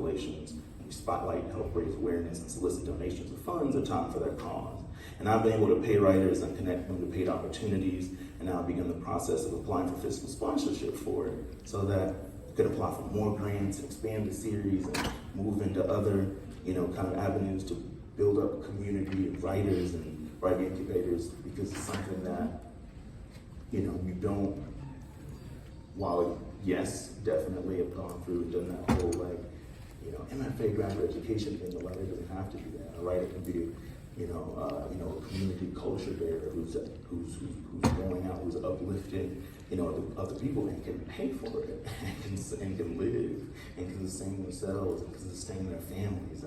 relations. We spotlight and help raise awareness and solicit donations of funds at time for that cause. And I've been able to pay writers and connect them to paid opportunities, and now begin the process of applying for fiscal sponsorship for it, so that I could apply for more grants, expand the series, and move into other, kind of avenues to build up a community of writers and writing incubators, because it's something that, you don't, while yes, definitely have gone through and done that whole MFA graduate education thing. The writer doesn't have to do that. A writer can be, a community culture bearer who's going out, who's uplifting, other people, and can pay for it, and can live, and can sustain themselves, and can sustain their families,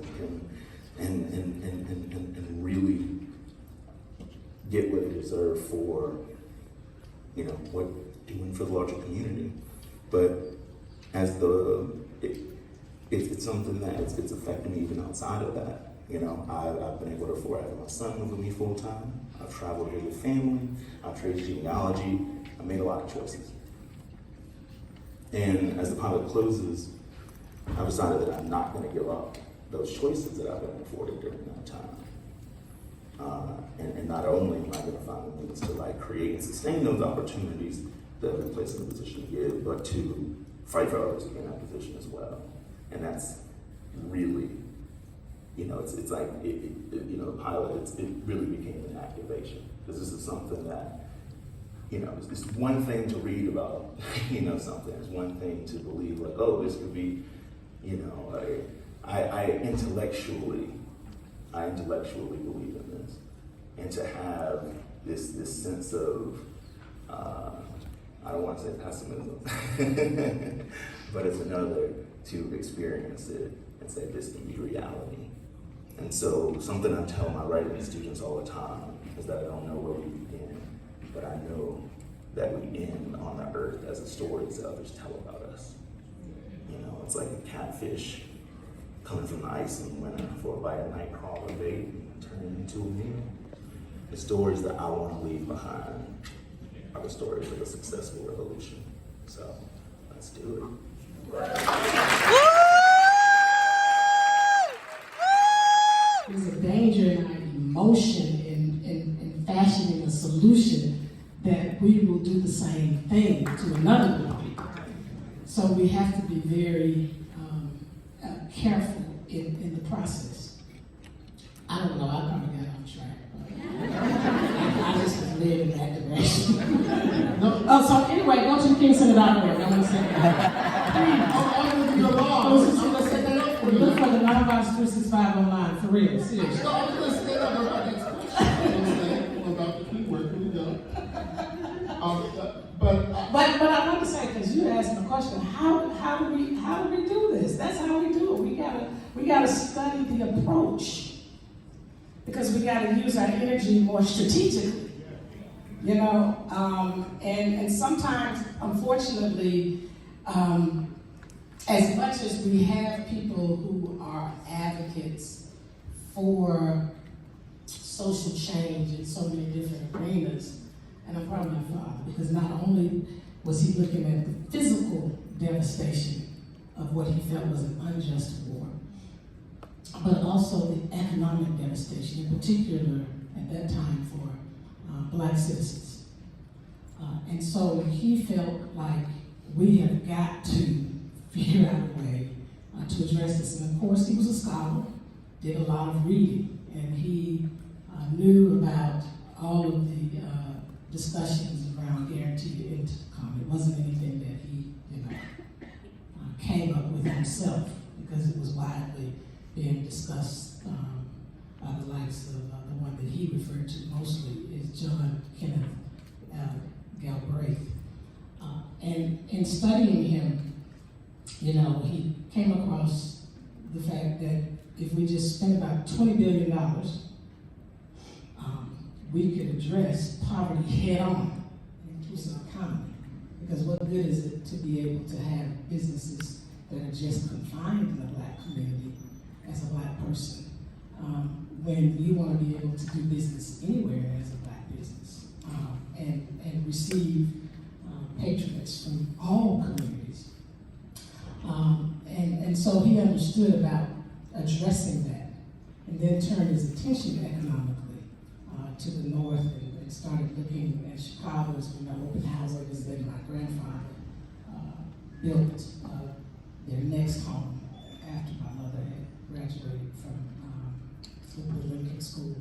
and really get what they deserve for, what doing for the larger community. But as it's something that it's affecting me even outside of that. I've been able to afford having my son live with me full time. I've traveled here with family. I've traced genealogy. I made a lot of choices. And as the pilot closes, I've decided that I'm not going to give up those choices that I've been afforded during that time. And not only am I going to find the means to create and sustain those opportunities that I've been placed in a position to give, but to fight for others to be in that position as well. And that's really, it's like, the pilot, it really became an activation. Because this is something that, it's one thing to read about, something. It's one thing to believe, this could be, I intellectually believe in this. And to have this sense of, I don't want to say pessimism, but it's another to experience it and say this can be reality. And so something I tell my writing students all the time is that I don't know where we begin, but I know that we end on the earth as the stories that others tell about us. It's like a catfish coming from the ice in the winter for a bite of night crawler bait and turning it into a meal. The stories that I want to leave behind are the stories of a successful revolution. So let's do it. There's a danger in our emotion in fashioning a solution that we will do the same thing to another group of people. So we have to be very careful in the process. I don't know, I probably got off track. I just was led in that direction. So anyway, go to the King Center Doctor. I'm going to say that. Look for the Nonviolence 365 online, for real, seriously. No, I'm going to stand up about next question. About the keyword, here we go. But I want to say, because you asked the question, how do we do this? That's how we do it. We gotta study the approach, because we gotta use our energy more strategically. And sometimes, unfortunately, as much as we have people who are advocates for social change in so many different arenas, and I'm proud of my father, because not only was he looking at the physical devastation of what he felt was an unjust war, but also the economic devastation, in particular at that time for Black citizens. And so he felt like we have got to figure out a way to address this. And of course, he was a scholar, did a lot of reading, and he knew about all of the discussions around guaranteed income. It wasn't anything that he, came up with himself, because it was widely being discussed by the likes of the one that he referred to mostly is John Kenneth Galbraith. And in studying him, he came across the fact that if we just spent about $20 billion, we could address poverty head on in the inclusive economy. Because what good is it to be able to have businesses that are just confined in the Black community as a Black person, when you want to be able to do business anywhere as a Black business, and receive patronage from all communities. And so he understood about addressing that, and then turned his attention economically to the north and started looking at Chicago as we know. Oppenheimer was then my grandfather built their next home after my mother had graduated from the Lincoln School